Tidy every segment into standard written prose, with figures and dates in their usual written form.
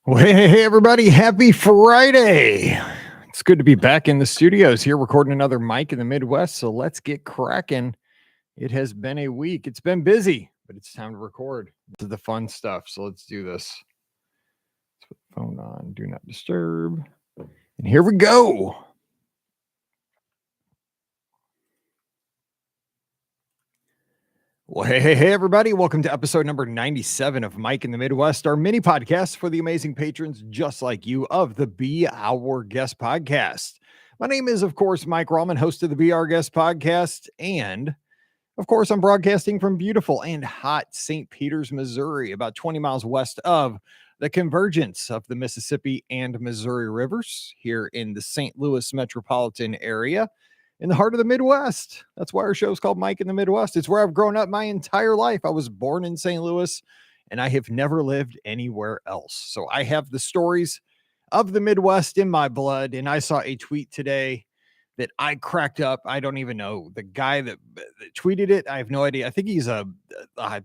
Well, hey, everybody. Happy Friday. It's good to be back in the studios here recording another Mike in the Midwest. So let's get cracking. It has been a week. It's been busy, but it's time to record. This is the fun stuff. So let's do this. Let's put the phone on. Do not disturb. And here we go. Well, hey, everybody. Welcome to episode number 97 of Mike in the Midwest, our mini podcast for the amazing patrons just like you of the Be Our Guest podcast. My name is, of course, Mike Rallman, host of the Be Our Guest podcast. And, of course, I'm broadcasting from beautiful and hot St. Peters, Missouri, about 20 miles west of the convergence of the Mississippi and Missouri rivers here in the St. Louis metropolitan area, in the heart of the Midwest. That's why our show is called Mike in the Midwest. It's where I've grown up my entire life. I was born in St. Louis and I have never lived anywhere else. So I have the stories of the Midwest in my blood. And I saw a tweet today that I cracked up. I don't even know the guy that tweeted it. I have no idea. I think he's a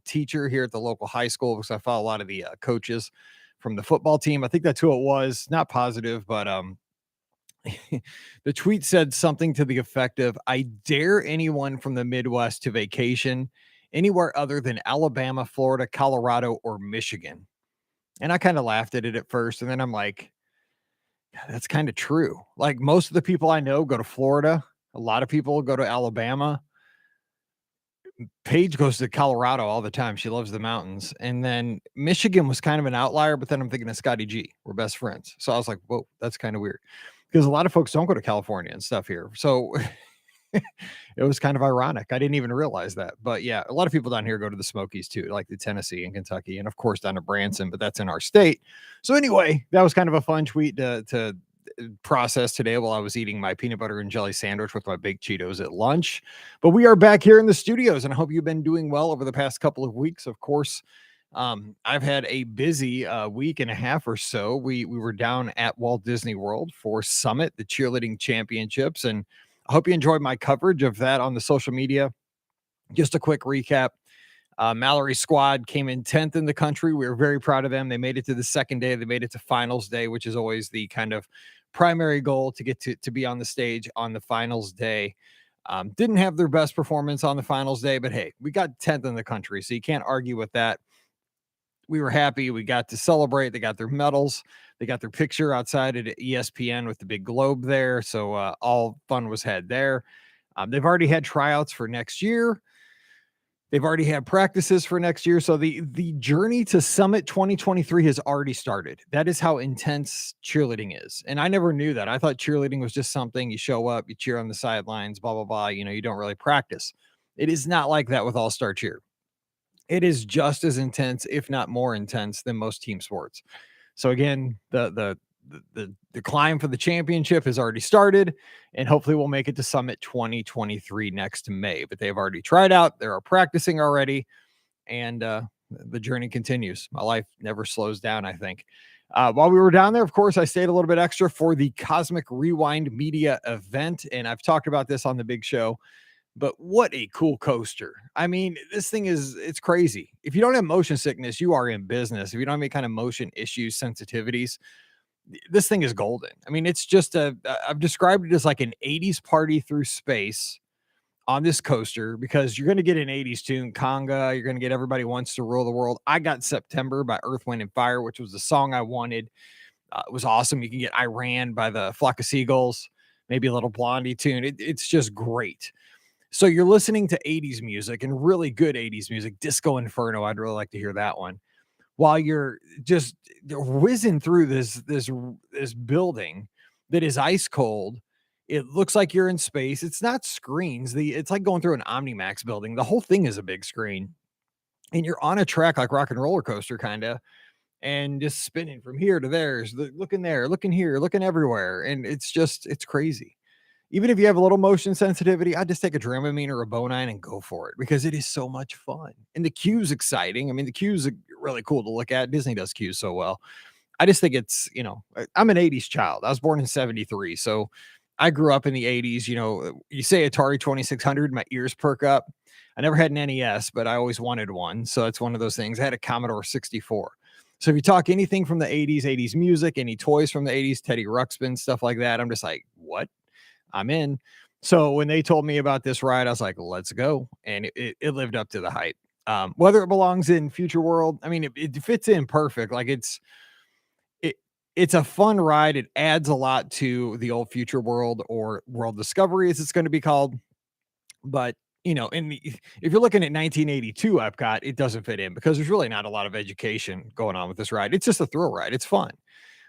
teacher here at the local high school because I follow a lot of the coaches from the football team. I think that's who it was. Not positive, but the tweet said something to the effect of, I dare anyone from the Midwest to vacation anywhere other than Alabama, Florida, Colorado, or Michigan. And I kind of laughed at it at first. And then I'm like, "Yeah, that's kind of true. Like most of the people I know go to Florida. A lot of people go to Alabama. Paige goes to Colorado all the time. She loves the mountains. And then Michigan was kind of an outlier, but then I'm thinking of Scotty G. We're best friends. So I was like, whoa, that's kind of weird because a lot of folks don't go to California and stuff here. So it was kind of ironic. I didn't even realize that. But yeah, a lot of people down here go to the Smokies too, like the Tennessee and Kentucky, and of course down to Branson, but that's in our state. So anyway, that was kind of a fun tweet to process today while I was eating my peanut butter and jelly sandwich with my baked Cheetos at lunch. But we are back here in the studios, and I hope you've been doing well over the past couple of weeks. Of course, I've had a busy week and a half or so. We were down at Walt Disney World for Summit, the cheerleading championships, and I hope you enjoyed my coverage of that on the social media. Just a quick recap. Mallory's squad came in 10th in the country. We were very proud of them. They made it to the second day. They made it to finals day, which is always the kind of primary goal to get to be on the stage on the finals day. Didn't have their best performance on the finals day, but hey, we got 10th in the country, so you can't argue with that. We were happy. We got to celebrate. They got their medals. They got their picture outside at ESPN with the big globe there. So all fun was had there. They've already had tryouts for next year. They've already had practices for next year. So the journey to Summit 2023 has already started. That is how intense cheerleading is. And I never knew that. I thought cheerleading was just something you show up, you cheer on the sidelines, blah, blah, blah. You know, you don't really practice. It is not like that with All-Star Cheer. It is just as intense, if not more intense, than most team sports. So again, the climb for the championship has already started, and hopefully we'll make it to Summit 2023 next May. But they've already tried out; they are practicing already, and the journey continues. My life never slows down, I think. While we were down there, of course, I stayed a little bit extra for the Cosmic Rewind Media event, and I've talked about this on the big show. But what a cool coaster. I mean, this thing it's crazy. If you don't have motion sickness, you are in business. If you don't have any kind of motion issues, sensitivities, this thing is golden. I mean, it's just I've described it as like an 80s party through space on this coaster because you're going to get an 80s tune, Conga. You're going to get Everybody Wants to Rule the World. I got September by Earth, Wind, and Fire, which was the song I wanted. It was awesome. You can get Iran by the Flock of Seagulls, maybe a little Blondie tune. It's just great. So you're listening to 80s music and really good 80s music. Disco Inferno, I'd really like to hear that one. While you're just whizzing through this building that is ice cold. It looks like you're in space. It's not screens. It's like going through an Omnimax building. The whole thing is a big screen. And you're on a track like Rock and Roller Coaster, kind of, and just spinning from here to there. Looking there, looking here, looking everywhere. And it's crazy. Even if you have a little motion sensitivity, I just take a Dramamine or a Bonine and go for it because it is so much fun. And the queue's exciting. I mean, the queue's really cool to look at. Disney does queues so well. I just think it's, I'm an 80s child. I was born in 73. So I grew up in the 80s. You say Atari 2600, my ears perk up. I never had an NES, but I always wanted one. So it's one of those things. I had a Commodore 64. So if you talk anything from the 80s music, any toys from the 80s, Teddy Ruxpin, stuff like that, I'm just like, what? I'm in. So when they told me about this ride, I was like, let's go. And it lived up to the hype. Whether it belongs in Future World, I mean, it fits in perfect. Like it it's a fun ride. It adds a lot to the old Future World, or World Discovery as it's going to be called. But if you're looking at 1982 Epcot, it doesn't fit in because there's really not a lot of education going on with this ride. It's just a thrill ride. It's fun.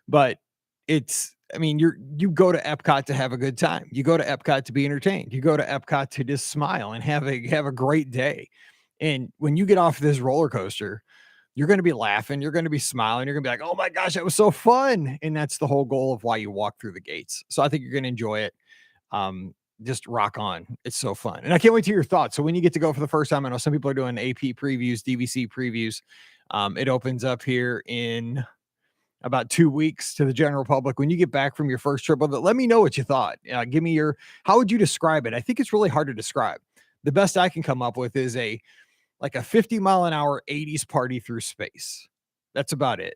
But I mean, you go to Epcot to have a good time. You go to Epcot to be entertained. You go to Epcot to just smile and have a great day. And when you get off this roller coaster, you're going to be laughing, you're going to be smiling, you're going to be like, "Oh my gosh, that was so fun." And that's the whole goal of why you walk through the gates. So I think you're going to enjoy it. Um, just rock on. It's so fun. And I can't wait to hear your thoughts. So when you get to go for the first time, I know some people are doing AP previews, DVC previews. It opens up here in about 2 weeks to the general public. When you get back from your first trip with it, let me know what you thought. Give me how would you describe it? I think it's really hard to describe. The best I can come up with is a 50-mile-an-hour 80s party through space. That's about it.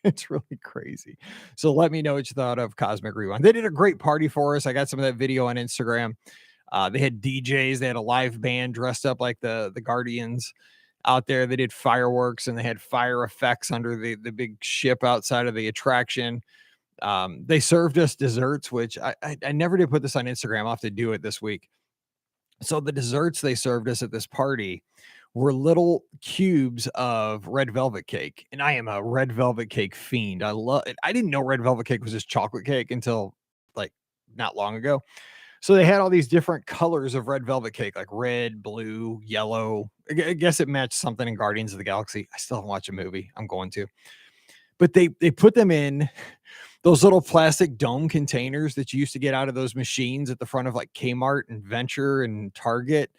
It's really crazy. So let me know what you thought of Cosmic Rewind. They did a great party for us. I got some of that video on Instagram. They had DJs. They had a live band dressed up like the Guardians out there. They did fireworks and they had fire effects under the big ship outside of the attraction. They served us desserts, which I never did put this on Instagram. I'll have to do it this week. So the desserts they served us at this party were little cubes of red velvet cake. And I am a red velvet cake fiend. I love it. I didn't know red velvet cake was just chocolate cake until like not long ago. So they had all these different colors of red velvet cake, like red, blue, yellow. I guess it matched something in Guardians of the Galaxy. I still haven't watched a movie. I'm going to. But they put them in those little plastic dome containers that you used to get out of those machines at the front of like Kmart and Venture and Target.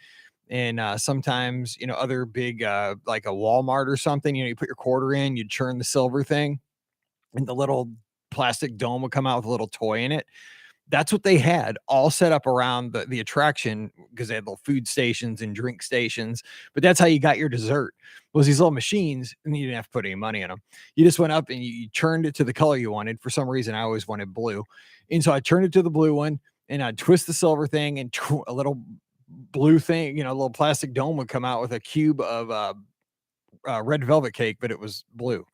And sometimes, other big, like a Walmart or something, you put your quarter in, you'd churn the silver thing, and the little plastic dome would come out with a little toy in it. That's what they had all set up around the attraction, because they had little food stations and drink stations. But that's how you got your dessert, was these little machines, and you didn't have to put any money in them. You just went up and you churned it to the color you wanted. For some reason, I always wanted blue. And so I turned it to the blue one, and I'd twist the silver thing, and a little blue thing, a little plastic dome would come out with a cube of red velvet cake, but it was blue,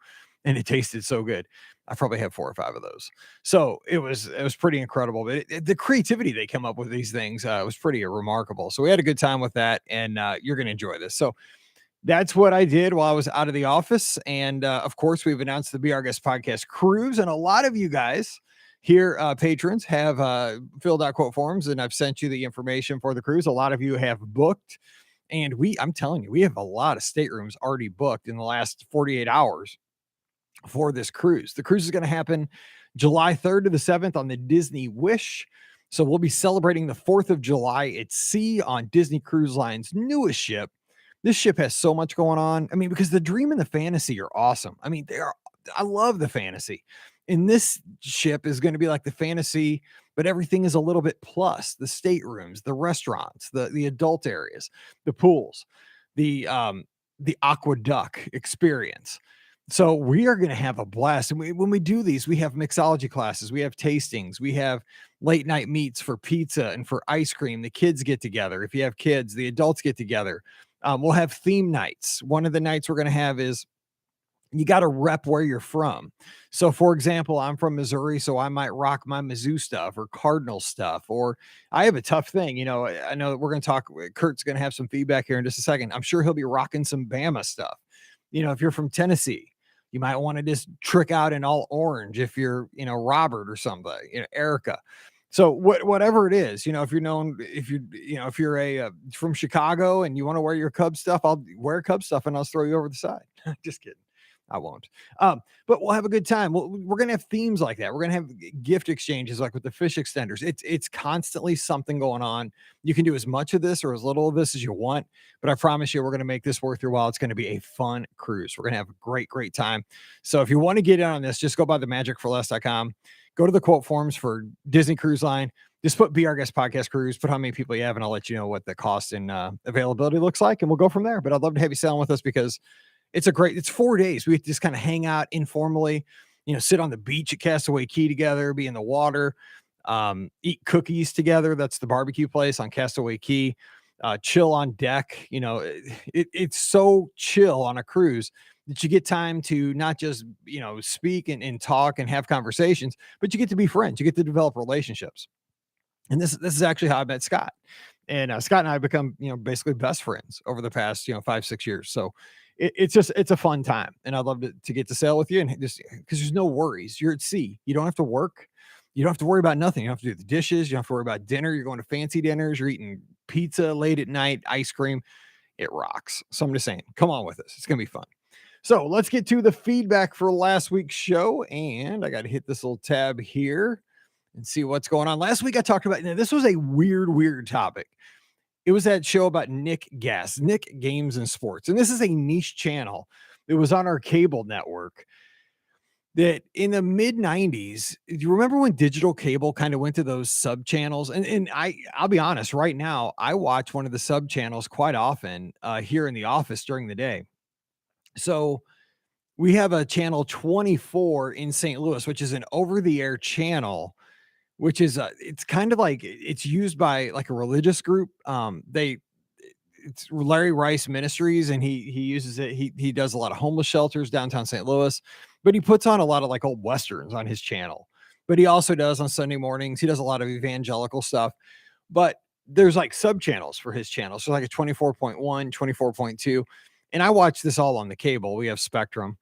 and it tasted so good. I probably had 4 or 5 of those. So it was pretty incredible. But the creativity they come up with these things was pretty remarkable. So we had a good time with that, and you're going to enjoy this. So that's what I did while I was out of the office. And of course, we've announced the Be Our Guest podcast cruise, and a lot of you guys here, patrons, have filled out quote forms, and I've sent you the information for the cruise. A lot of you have booked, and I'm telling you, we have a lot of staterooms already booked in the last 48 hours for this cruise. The cruise is going to happen July 3rd to the 7th on the Disney Wish. So we'll be celebrating the 4th of July at sea on Disney Cruise Line's newest ship. This ship has so much going on. I mean, because the Dream and the Fantasy are awesome. I mean, I love the Fantasy. And this ship is going to be like the Fantasy, but everything is a little bit plus. The staterooms, the restaurants, the adult areas, the pools, the aqueduct experience. So we are going to have a blast. And when we do these, we have mixology classes, we have tastings, we have late night meets for pizza and for ice cream. The kids get together. If you have kids, the adults get together. We'll have theme nights. One of the nights we're going to have is, you got to rep where you're from. So for example, I'm from Missouri, so I might rock my Mizzou stuff or Cardinal stuff, or I have a tough thing. I know that we're going to talk, Kurt's going to have some feedback here in just a second. I'm sure he'll be rocking some Bama stuff. If you're from Tennessee, you might want to just trick out in all orange. If you're, Robert or somebody, Erica. So whatever it is, if you're from Chicago and you want to wear your Cub stuff, I'll wear Cub stuff and I'll throw you over the side. Just kidding. I won't. But we'll have a good time. We're going to have themes like that. We're going to have gift exchanges like with the fish extenders. It's constantly something going on. You can do as much of this or as little of this as you want, but I promise you, we're going to make this worth your while. It's going to be a fun cruise. We're going to have a great, great time. So if you want to get in on this, just go by themagicforless.com. Go to the quote forms for Disney Cruise Line. Just put Be Our Guest podcast cruise, put how many people you have, and I'll let you know what the cost and availability looks like, and we'll go from there. But I'd love to have you sailing with us because It's 4 days. We just kind of hang out informally, sit on the beach at Castaway Key together, be in the water, eat cookies together. That's the barbecue place on Castaway Key. Chill on deck. It's so chill on a cruise that you get time to not just, speak and talk and have conversations, but you get to be friends. You get to develop relationships. And this is actually how I met Scott. And Scott and I become, basically best friends over the past, 5, 6 years. So it's a fun time. And I'd love to get to sail with you, and just because there's no worries. You're at sea. You don't have to work. You don't have to worry about nothing. You don't have to do the dishes. You don't have to worry about dinner. You're going to fancy dinners. You're eating pizza late at night, ice cream. It rocks. So I'm just saying, come on with us. It's going to be fun. So let's get to the feedback for last week's show. And I got to hit this little tab here and see what's going on. Last week I talked about, this was a weird topic. It was that show about Nick Games and Sports. And this is a niche channel that was on our cable network that in the mid 90s, do you remember when digital cable kind of went to those sub channels? And I'll be honest, right now, I watch one of the sub channels quite often here in the office during the day. So we have a channel 24 in St. Louis, which is an over the air channel, which is it's kind of like it's used by like a religious group. It's Larry Rice Ministries, and he uses it. He does a lot of homeless shelters downtown St. Louis, but he puts on a lot of like old westerns on his channel. But he also does on Sunday mornings. He does a lot of evangelical stuff. But there's like sub channels for his channel. So like a 24.1, 24.2. And I watch this all on the cable. We have Spectrum.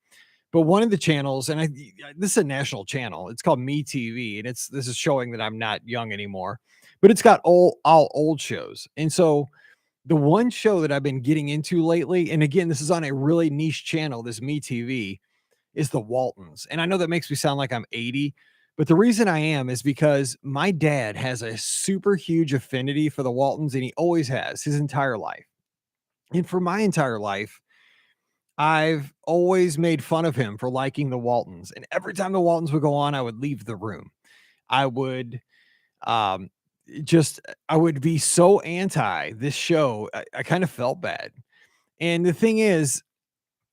But one of the channels, and this is a national channel. It's called Me TV, and this is showing that I'm not young anymore. But it's got all old shows. And so the one show that I've been getting into lately, and again, this is on a really niche channel, this Me TV, is the Waltons. And I know that makes me sound like I'm 80, but the reason I am is because my dad has a super huge affinity for the Waltons, and he always has his entire life. And for my entire life, I've always made fun of him for liking the Waltons. And every time the Waltons would go on, I would leave the room. I would um I would be so anti this show. I kind of felt bad. And the thing is,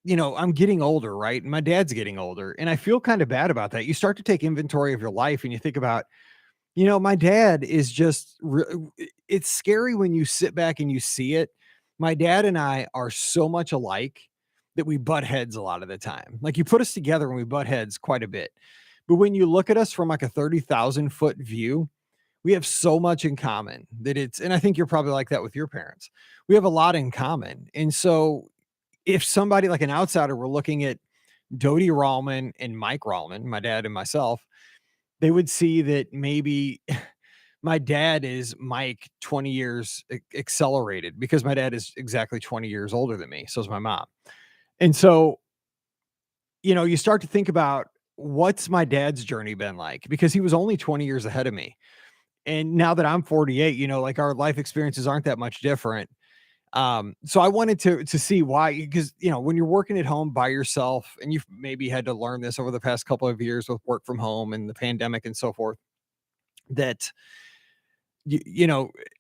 I'm getting older, right? And my dad's getting older, and I feel kind of bad about that. You start to take inventory of your life and you think about, my dad is it's scary when you sit back and you see it. My dad and I are so much alike that we butt heads a lot of the time. Like, you put us together and we butt heads quite a bit. But when you look at us from like a 30,000-foot view, we have so much in common and I think you're probably like that with your parents. We have a lot in common. And so if somebody like an outsider were looking at Dodie Rallman and Mike Rallman, my dad and myself, they would see that maybe my dad is Mike 20 years accelerated, because my dad is exactly 20 years older than me. So is my mom. And so, you start to think about, what's my dad's journey been like? Because he was only 20 years ahead of me. And now that I'm 48, like, our life experiences aren't that much different. So I wanted to see why, because, when you're working at home by yourself, and you've maybe had to learn this over the past couple of years with work from home and the pandemic and so forth, that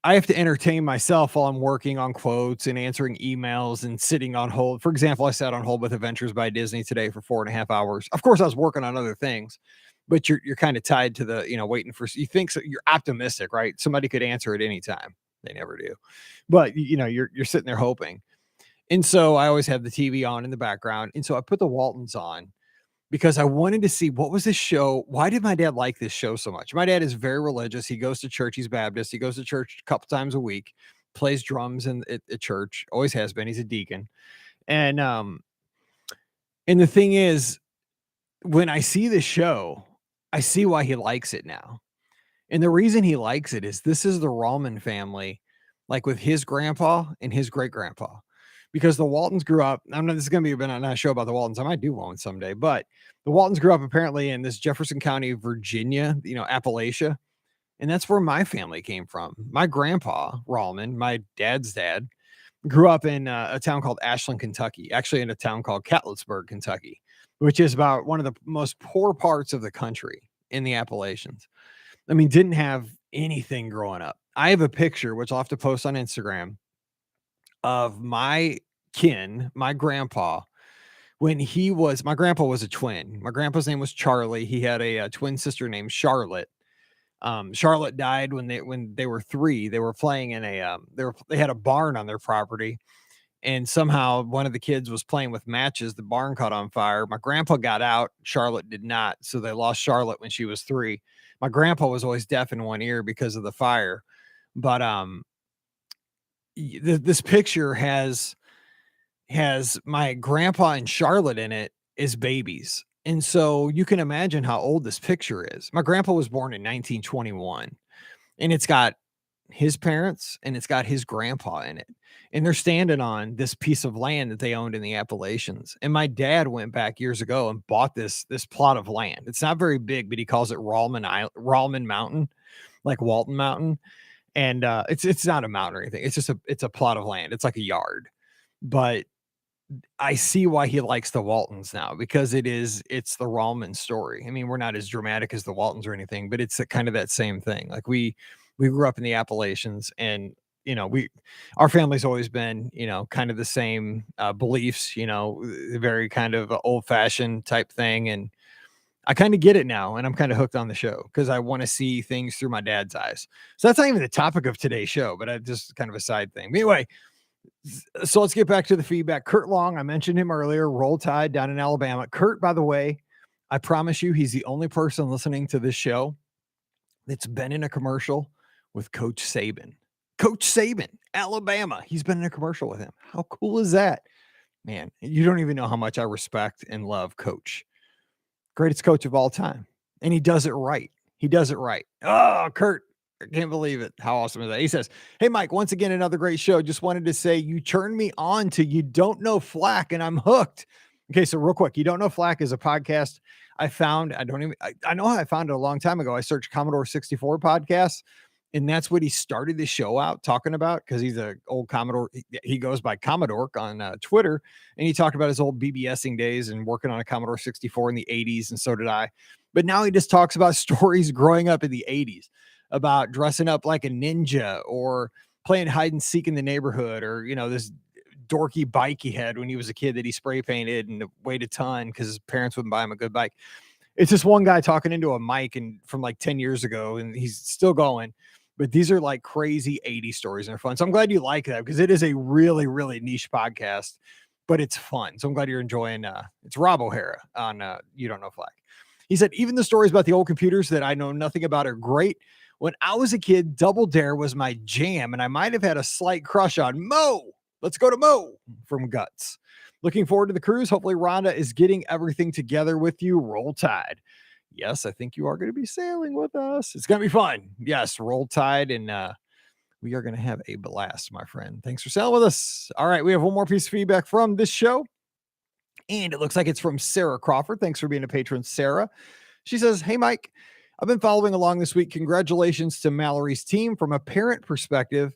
I have to entertain myself while I'm working on quotes and answering emails and sitting on hold. For example, I sat on hold with Adventures by Disney today for 4.5 hours. Of course, I was working on other things, but you're kind of tied to the, waiting for, you think so, you're optimistic, right? Somebody could answer at any time. They never do. But you're sitting there hoping. And so I always have the TV on in the background. And so I put the Waltons on because I wanted to see, what was this show? Why did my dad like this show so much? My dad is very religious. He goes to church. He's Baptist. He goes to church a couple times a week, plays drums at church, always has been. He's a deacon. And the thing is, when I see this show, I see why he likes it now. And the reason he likes it is, this is the Rallman family, like with his grandpa and his great grandpa, because the Waltons grew up. I'm not, this is going to be a show about the Waltons. I might do one someday, but the Waltons grew up apparently in this Jefferson County, Virginia, Appalachia. And that's where my family came from. My grandpa, Rallman, my dad's dad, grew up in a town called Ashland, Kentucky, actually in a town called Catlettsburg, Kentucky, which is about one of the most poor parts of the country in the Appalachians. I mean, didn't have anything growing up. I have a picture, which I'll have to post on Instagram, of my grandpa, when my grandpa was a twin. My grandpa's name was Charlie. He had a twin sister named Charlotte. Charlotte died when they were 3. They were playing in they had a barn on their property, and somehow one of the kids was playing with matches. The barn caught on fire. My grandpa got out. Charlotte did not. So they lost Charlotte when she was 3. My grandpa was always deaf in one ear because of the fire. But this picture has my grandpa and Charlotte in it as babies. And so you can imagine how old this picture is. My grandpa was born in 1921, and it's got his parents and it's got his grandpa in it. And they're standing on this piece of land that they owned in the Appalachians. And my dad went back years ago and bought this plot of land. It's not very big, but he calls it Rallman Mountain, like Walton Mountain. And it's not a mountain or anything. It's a plot of land. It's like a yard. But I see why he likes the Waltons now, because it's the Rallman story. I mean, we're not as dramatic as the Waltons or anything, but it's kind of that same thing. Like we grew up in the Appalachians, and our family's always been, kind of the same beliefs, very kind of old fashioned type thing. And I kind of get it now, and I'm kind of hooked on the show because I want to see things through my dad's eyes. So that's not even the topic of today's show, but I just kind of a side thing. But anyway, so let's get back to the feedback. Kurt Long, I mentioned him earlier, Roll Tide down in Alabama. Kurt, by the way, I promise you, he's the only person listening to this show that's been in a commercial with Coach Saban. Coach Saban, Alabama. He's been in a commercial with him. How cool is that? Man, you don't even know how much I respect and love Coach. Greatest coach of all time. And he does it right. He does it right. Oh, Kurt, I can't believe it. How awesome is that? He says, "Hey, Mike, once again, another great show. Just wanted to say you turned me on to You Don't Know Flack, and I'm hooked." Okay, so real quick, You Don't Know Flack is a podcast I found. I know how I found it a long time ago. I searched Commodore 64 podcasts, and that's what he started the show out talking about, because he's an old Commodore. He goes by Commodore on Twitter, and he talked about his old BBSing days and working on a Commodore 64 in the 80s, and so did I. But now he just talks about stories growing up in the 80s, about dressing up like a ninja or playing hide and seek in the neighborhood, or, this dorky bike he had when he was a kid that he spray painted and weighed a ton because his parents wouldn't buy him a good bike. It's just one guy talking into a mic and from like 10 years ago, and he's still going. But these are like crazy 80 stories, and they're fun. So I'm glad you like that, because it is a really, really niche podcast, but it's fun. So I'm glad you're enjoying it's Rob O'Hara on You Don't Know Flack. He said, even the stories about the old computers that I know nothing about are great. When I was a kid, Double Dare was my jam, and I might have had a slight crush on Mo. Let's go to Mo from Guts. Looking forward to the cruise. Hopefully Rhonda is getting everything together with you. Roll Tide. Yes, I think you are going to be sailing with us. It's going to be fun. Yes, Roll Tide, and we are going to have a blast, my friend. Thanks for sailing with us. All right, we have one more piece of feedback from this show, and it looks like it's from Sarah Crawford. Thanks for being a patron, Sarah. She says, "Hey, Mike, I've been following along this week. Congratulations to Mallory's team. From a parent perspective,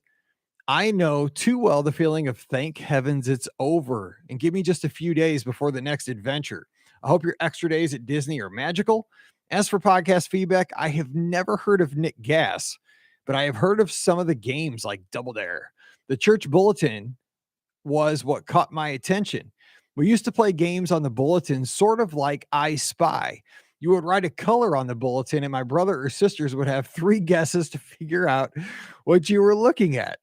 I know too well the feeling of thank heavens it's over, and give me just a few days before the next adventure. I hope your extra days at Disney are magical. As for podcast feedback, I have never heard of Nick Gass, but I have heard of some of the games like Double Dare. The church bulletin was what caught my attention. We used to play games on the bulletin, sort of like I Spy. You would write a color on the bulletin, and my brother or sisters would have 3 guesses to figure out what you were looking at.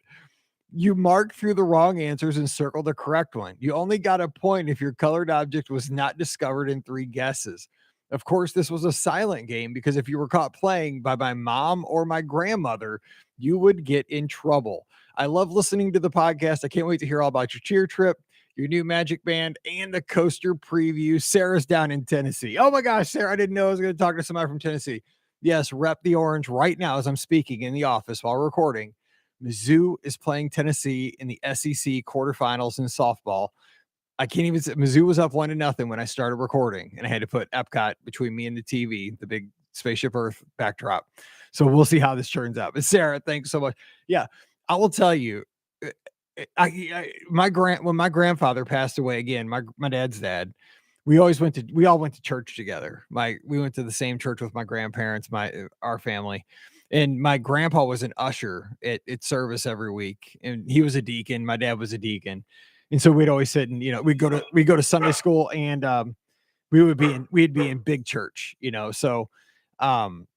You marked through the wrong answers and circled the correct one. You only got a point if your colored object was not discovered in 3 guesses. Of course, this was a silent game, because if you were caught playing by my mom or my grandmother, you would get in trouble. I love listening to the podcast. I can't wait to hear all about your cheer trip, your new magic band, and the coaster preview. Sarah's down in Tennessee." Oh my gosh, Sarah, I didn't know I was going to talk to somebody from Tennessee. Yes, rep the orange right now as I'm speaking in the office while recording. Mizzou is playing Tennessee in the SEC quarterfinals in softball. I can't even say Mizzou was up 1-0 when I started recording, and I had to put Epcot between me and the TV, the big Spaceship Earth backdrop. So we'll see how this turns out. But Sarah, thanks so much. Yeah, I will tell you, when my grandfather passed away, again, my dad's dad, we all went to church together. We went to the same church with my grandparents, our family. And my grandpa was an usher at service every week, and he was a deacon. My dad was a deacon. And so we'd always sit and, we'd go to Sunday school, and we'd be in big church, so um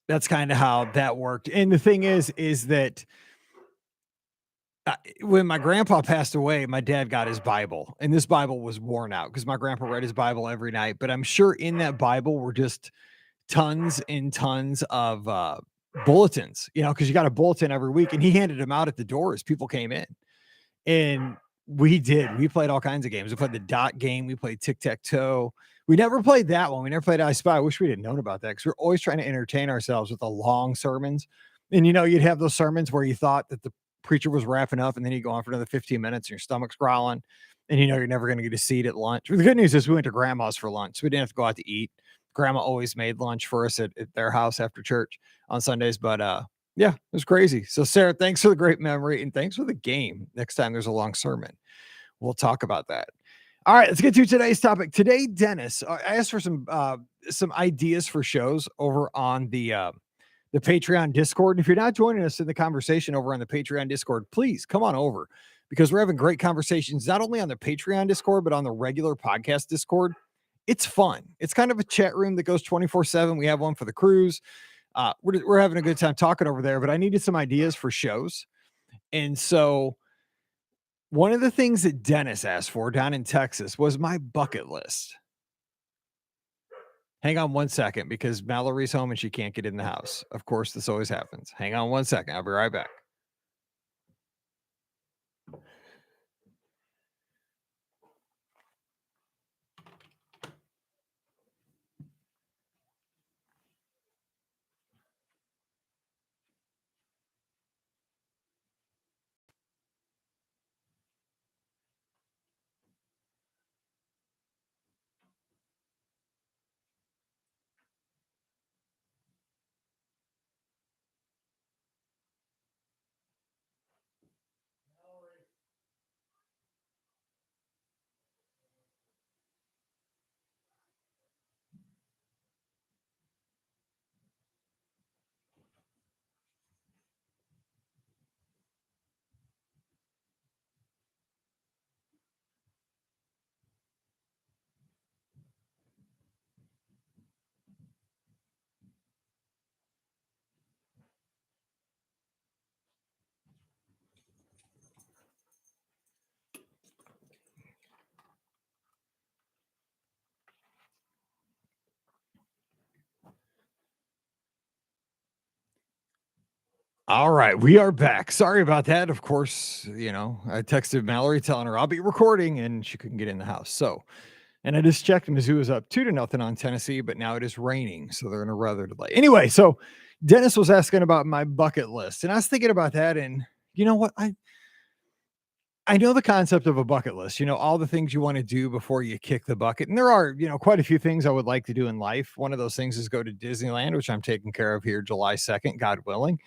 that's kind of how that worked. And the thing is that when my grandpa passed away, my dad got his Bible, and this Bible was worn out because my grandpa read his Bible every night. But I'm sure in that Bible were just tons and tons of bulletins, because you got a bulletin every week, and he handed them out at the door as people came in. And we played all kinds of games. We played the dot game, we played tic-tac-toe. We never played that one. We never played I Spy. I wish we'd have known about that, because we're always trying to entertain ourselves with the long sermons. And you'd have those sermons where you thought that the preacher was wrapping up, and then you go on for another 15 minutes and your stomach's growling, and you're never going to get a seat at lunch. The good news is we went to grandma's for lunch. So we didn't have to go out to eat. Grandma always made lunch for us at their house after church on Sundays. But yeah, it was crazy. So Sarah, thanks for the great memory, and thanks for the game. Next time there's a long sermon, we'll talk about that. All right, let's get to today's topic. Today, Dennis, I asked for some ideas for shows over on the Patreon Discord. And if you're not joining us in the conversation over on the Patreon Discord, please come on over, because we're having great conversations, not only on the Patreon Discord, but on the regular podcast Discord. It's fun. It's kind of a chat room that goes 24/7. We have one for the cruise. We're having a good time talking over there, but I needed some ideas for shows. And so one of the things that Dennis asked for down in Texas was my bucket list. Hang on one second, because Mallory's home and she can't get in the house. Of course, this always happens. Hang on one second. I'll be right back. All right, we are back. Sorry about that. Of course, I texted Mallory telling her I'll be recording, and she couldn't get in the house. So, and I just checked, Mizzou is up 2-0 on Tennessee, but now it is raining, so they're in a weather delay. Anyway, so Dennis was asking about my bucket list, and I was thinking about that, and you know what? I know the concept of a bucket list, all the things you want to do before you kick the bucket. And there are, quite a few things I would like to do in life. One of those things is go to Disneyland, which I'm taking care of here July 2nd, God willing.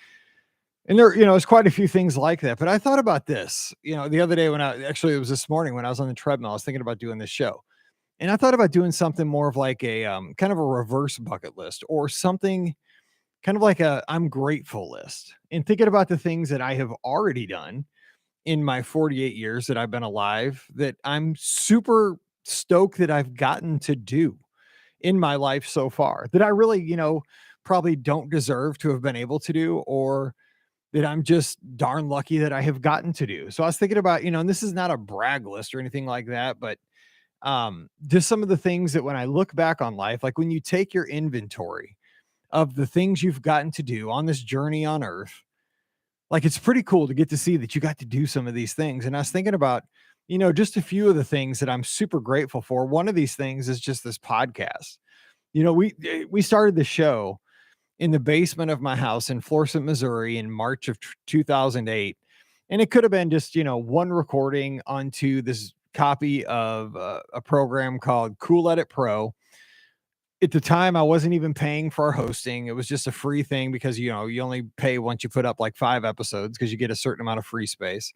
And there, there's quite a few things like that. But I thought about this, the other day it was this morning when I was on the treadmill, I was thinking about doing this show. And I thought about doing something more of like a kind of a reverse bucket list, or something kind of like a I'm grateful list, and thinking about the things that I have already done in my 48 years that I've been alive that I'm super stoked that I've gotten to do in my life so far, that I really, probably don't deserve to have been able to do, or that I'm just darn lucky that I have gotten to do. So I was thinking about, and this is not a brag list or anything like that, but just some of the things that when I look back on life, like when you take your inventory of the things you've gotten to do on this journey on earth, like it's pretty cool to get to see that you got to do some of these things. And I was thinking about, just a few of the things that I'm super grateful for. One of these things is just this podcast. We started the show in the basement of my house in Florissant, Missouri in March of 2008. And it could have been just, one recording onto this copy of a program called Cool Edit Pro. At the time, I wasn't even paying for hosting. It was just a free thing, because, you only pay once you put up like 5 episodes, because you get a certain amount of free space.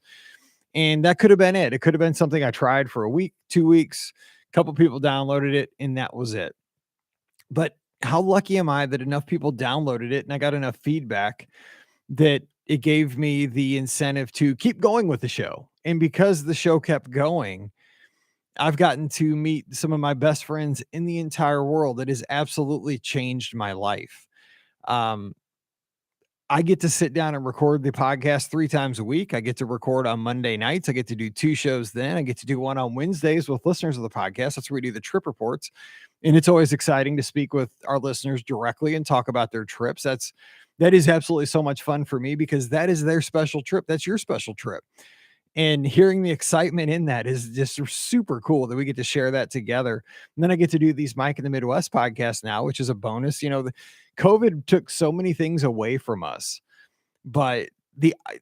And that could have been it. It could have been something I tried for a week, 2 weeks, a couple people downloaded it, and that was it. But how lucky am I that enough people downloaded it and I got enough feedback that it gave me the incentive to keep going with the show. And because the show kept going, I've gotten to meet some of my best friends in the entire world. That has absolutely changed my life. Um, I get to sit down and record the podcast 3 times a week. I get to record on Monday nights. I get to do 2 shows then. I get to do one on Wednesdays with listeners of the podcast. That's where we do the trip reports. And it's always exciting to speak with our listeners directly and talk about their trips. That is absolutely so much fun for me because that is their special trip. That's your special trip. And hearing the excitement in that is just super cool that we get to share that together. And then I get to do these Mike in the Midwest podcasts now, which is a bonus. The COVID took so many things away from us, but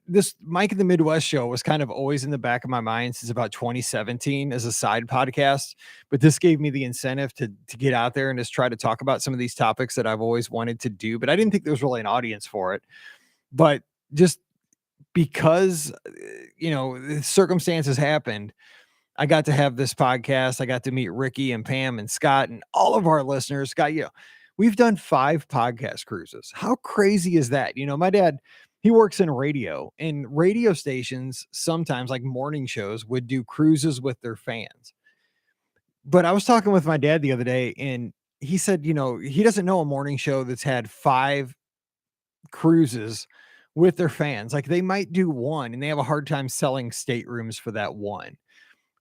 this Mike in the Midwest show was kind of always in the back of my mind since about 2017 as a side podcast. But this gave me the incentive to get out there and just try to talk about some of these topics that I've always wanted to do. But I didn't think there was really an audience for it. But just because the circumstances happened, I got to have this podcast. I got to meet Ricky and Pam and Scott and all of our listeners. Scott, we've done 5 podcast cruises. How crazy is that? My dad, he works in radio, and radio stations sometimes, like morning shows, would do cruises with their fans. But I was talking with my dad the other day, and he said, he doesn't know a morning show that's had 5 cruises with their fans. Like, they might do one and they have a hard time selling staterooms for that one.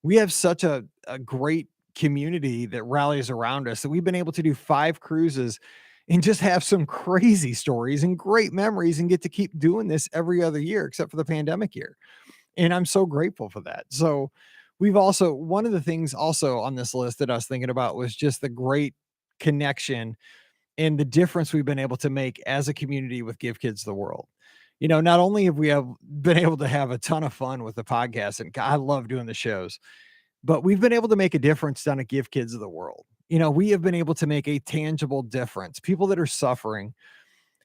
We have such a great community that rallies around us that we've been able to do 5 cruises and just have some crazy stories and great memories and get to keep doing this every other year except for the pandemic year. And I'm so grateful for that. So we've also, one of the things also on this list that I was thinking about was just the great connection and the difference we've been able to make as a community with Give Kids the World. Not only have we been able to have a ton of fun with the podcast, and I love doing the shows, but we've been able to make a difference down at Give Kids the World. We have been able to make a tangible difference. People that are suffering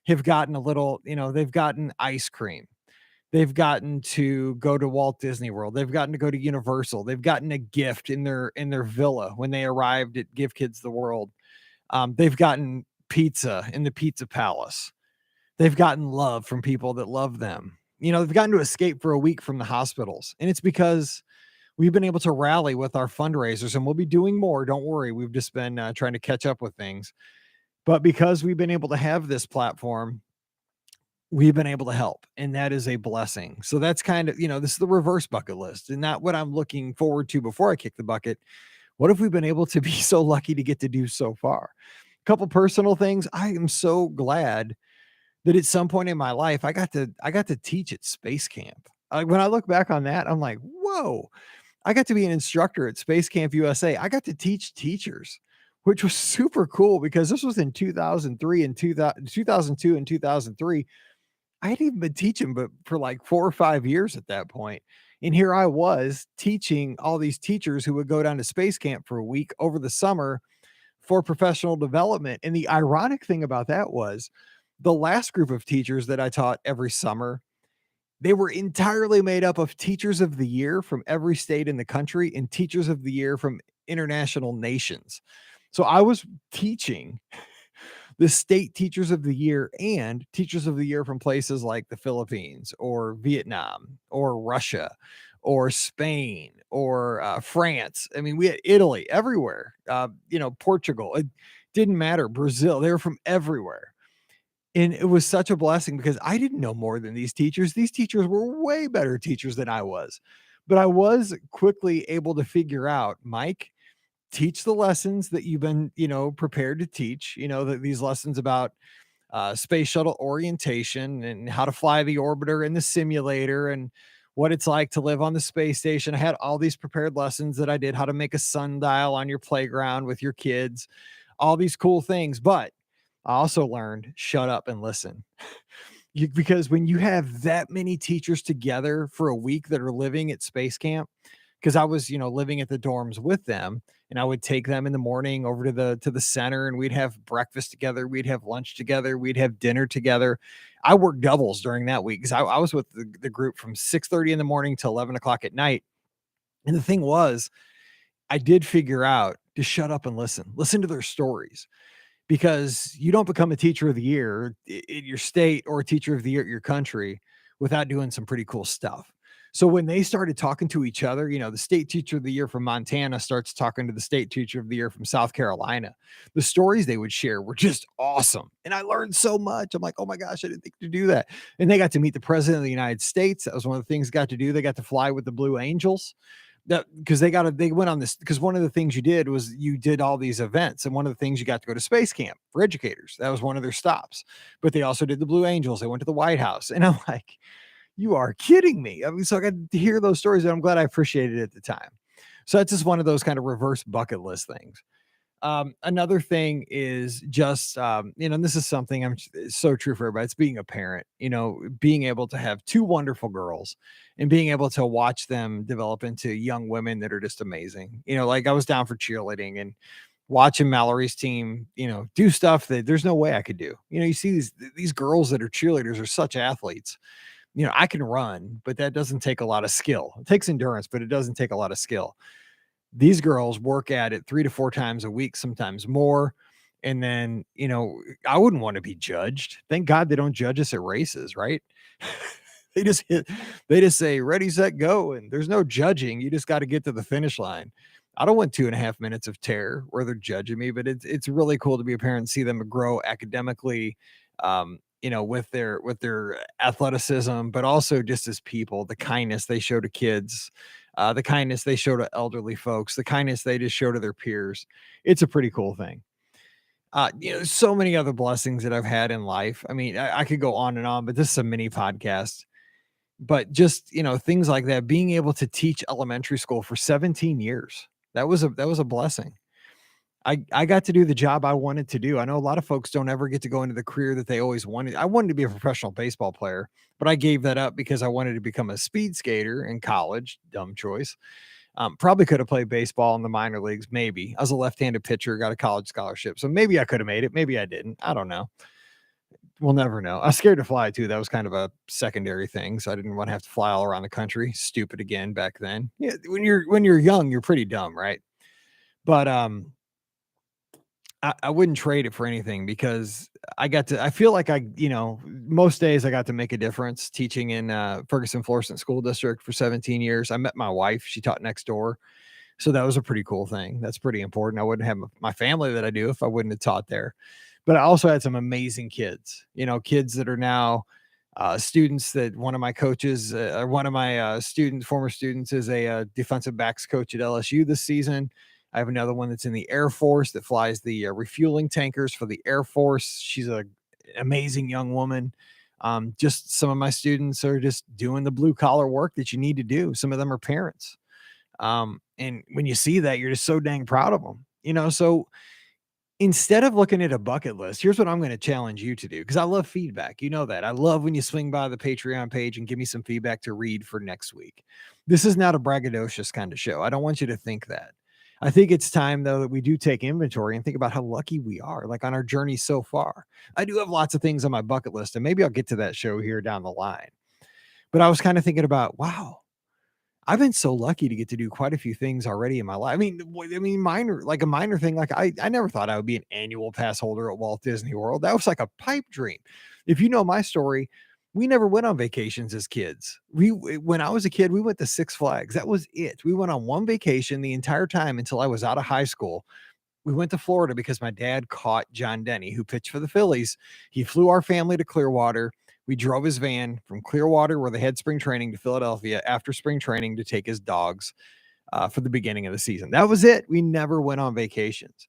have gotten a little, they've gotten ice cream. They've gotten to go to Walt Disney World. They've gotten to go to Universal. They've gotten a gift in their villa when they arrived at Give Kids the World. They've gotten pizza in the Pizza Palace. They've gotten love from people that love them. They've gotten to escape for a week from the hospitals. And it's because we've been able to rally with our fundraisers, and we'll be doing more. Don't worry. We've just been trying to catch up with things. But because we've been able to have this platform, we've been able to help. And that is a blessing. So that's kind of, this is the reverse bucket list and not what I'm looking forward to before I kick the bucket. What have we been able to be so lucky to get to do so far? A couple personal things. I am so glad that at some point in my life, I got to teach at Space Camp. When I look back on that, I'm like, whoa, I got to be an instructor at Space Camp USA. I got to teach teachers, which was super cool because this was in 2003 and 2002 and 2003. I hadn't even been teaching, but for like 4 or 5 years at that point. And here I was teaching all these teachers who would go down to Space Camp for a week over the summer for professional development. And the ironic thing about that was the last group of teachers that I taught every summer, they were entirely made up of teachers of the year from every state in the country and teachers of the year from international nations. So I was teaching the state teachers of the year and teachers of the year from places like the Philippines or Vietnam or Russia or Spain or France. I mean, we had Italy, everywhere, Portugal, it didn't matter. Brazil, they were from everywhere. And it was such a blessing because I didn't know more than these teachers. These teachers were way better teachers than I was. But I was quickly able to figure out, Mike, teach the lessons that you've been, prepared to teach, these lessons about space shuttle orientation and how to fly the orbiter and the simulator and what it's like to live on the space station. I had all these prepared lessons that I did, how to make a sundial on your playground with your kids, all these cool things. But I also learned shut up and listen. Because when you have that many teachers together for a week that are living at Space Camp, because I was, living at the dorms with them, and I would take them in the morning over to the center, and we'd have breakfast together, we'd have lunch together, we'd have dinner together. I worked doubles during that week because I was with the group from 6:30 in the morning to 11 o'clock at night. And the thing was, I did figure out to shut up and listen to their stories. Because you don't become a teacher of the year in your state or a teacher of the year at your country without doing some pretty cool stuff. So when they started talking to each other, the state teacher of the year from Montana starts talking to the state teacher of the year from South Carolina. The stories they would share were just awesome. And I learned so much. I'm like, oh my gosh, I didn't think to do that. And they got to meet the president of the United States. That was one of the things they got to do. They got to fly with the Blue Angels. That because they went on this because one of the things you did was you did all these events, and one of the things you got to go to space camp for educators. That was one of their stops. But they also did the Blue Angels. They went to the White House, and I'm like, you are kidding me. I mean, so I got to hear those stories, and I'm glad I appreciated it at the time. So that's just one of those kind of reverse bucket list things. Another thing is just, and this is something it's so true for everybody. It's being a parent, being able to have two wonderful girls and being able to watch them develop into young women that are just amazing. Like I was down for cheerleading and watching Mallory's team, do stuff that there's no way I could do. You see these girls that are cheerleaders are such athletes. I can run, but that doesn't take a lot of skill. It takes endurance, but it doesn't take a lot of skill. These girls work at it 3 to 4 times a week, sometimes more. And then, I wouldn't want to be judged. Thank God they don't judge us at races, right? They just say, ready, set, go. And there's no judging. You just got to get to the finish line. I don't want 2.5 minutes of terror where they're judging me, but it's really cool to be a parent and see them grow academically, with their athleticism, but also just as people, the kindness they show to kids, the kindness they show to elderly folks, the kindness they just show to their peers. It's a pretty cool thing. So many other blessings that I've had in life. I mean, I could go on and on, but this is a mini podcast. But just, things like that, being able to teach elementary school for 17 years, that was a blessing. I got to do the job I wanted to do. I know a lot of folks don't ever get to go into the career that they always wanted. I wanted to be a professional baseball player, but I gave that up because I wanted to become a speed skater in college. Dumb choice. Probably could have played baseball in the minor leagues. Maybe I was a left-handed pitcher, got a college scholarship. So maybe I could have made it. Maybe I didn't. I don't know. We'll never know. I was scared to fly too. That was kind of a secondary thing. So I didn't want to have to fly all around the country. Stupid again back then. Yeah. When you're young, you're pretty dumb, right? But, I wouldn't trade it for anything because I feel like most days I got to make a difference teaching in Ferguson Florissant School District for 17 years. I met my wife. She taught next door. So that was a pretty cool thing. That's pretty important. I wouldn't have my family that I do if I wouldn't have taught there. But I also had some amazing kids, kids that are now students that one of my coaches, one of my former students is a defensive backs coach at LSU this season. I have another one that's in the Air Force that flies the refueling tankers for the Air Force. She's an amazing young woman. Just some of my students are just doing the blue collar work that you need to do. Some of them are parents. And when you see that, you're just so dang proud of them, so instead of looking at a bucket list, here's what I'm going to challenge you to do. Cause I love feedback. You know that I love when you swing by the Patreon page and give me some feedback to read for next week. This is not a braggadocious kind of show. I don't want you to think that. I think it's time though that we do take inventory and think about how lucky we are, like on our journey so far. I do have lots of things on my bucket list, and maybe I'll get to that show here down the line. But I was kind of thinking about, wow, I've been so lucky to get to do quite a few things already in my life. Minor, like a minor thing. Like I never thought I would be an annual pass holder at Walt Disney World. That was like a pipe dream. If you know my story, we never went on vacations as kids. When I was a kid, we went to Six Flags. That was it. We went on one vacation the entire time until I was out of high school. We went to Florida because my dad caught John Denny, who pitched for the Phillies. He flew our family to Clearwater. We drove his van from Clearwater, where they had spring training, to Philadelphia after spring training to take his dogs for the beginning of the season. That was it. We never went on vacations.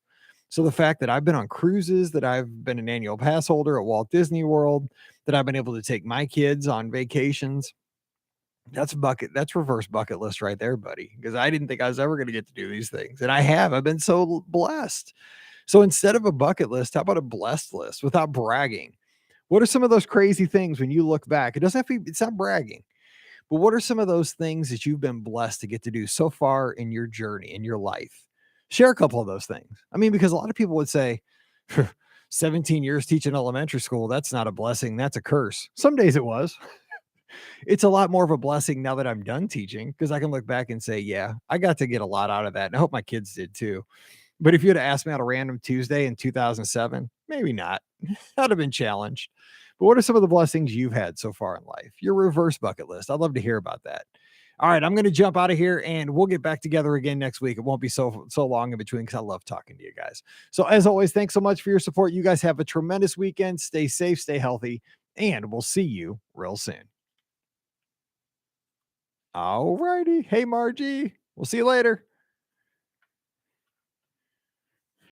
So the fact that I've been on cruises, that I've been an annual pass holder at Walt Disney World, that I've been able to take my kids on vacations, that's reverse bucket list right there, buddy. Because I didn't think I was ever going to get to do these things. And I've been so blessed. So instead of a bucket list, how about a blessed list without bragging? What are some of those crazy things when you look back? It doesn't have to be, it's not bragging, but what are some of those things that you've been blessed to get to do so far in your journey, in your life? Share a couple of those things. I mean, because a lot of people would say, 17 years teaching elementary school, that's not a blessing, that's a curse. Some days it was. It's a lot more of a blessing now that I'm done teaching, because I can look back and say, yeah, I got to get a lot out of that. And I hope my kids did too. But if you had asked me on a random Tuesday in 2007, maybe not. I'd have been challenged. But what are some of the blessings you've had so far in life? Your reverse bucket list. I'd love to hear about that. All right, I'm going to jump out of here and we'll get back together again next week. It won't be so long in between because I love talking to you guys. So as always, thanks so much for your support. You guys have a tremendous weekend. Stay safe, stay healthy, and we'll see you real soon. All righty. Hey, Margie. We'll see you later.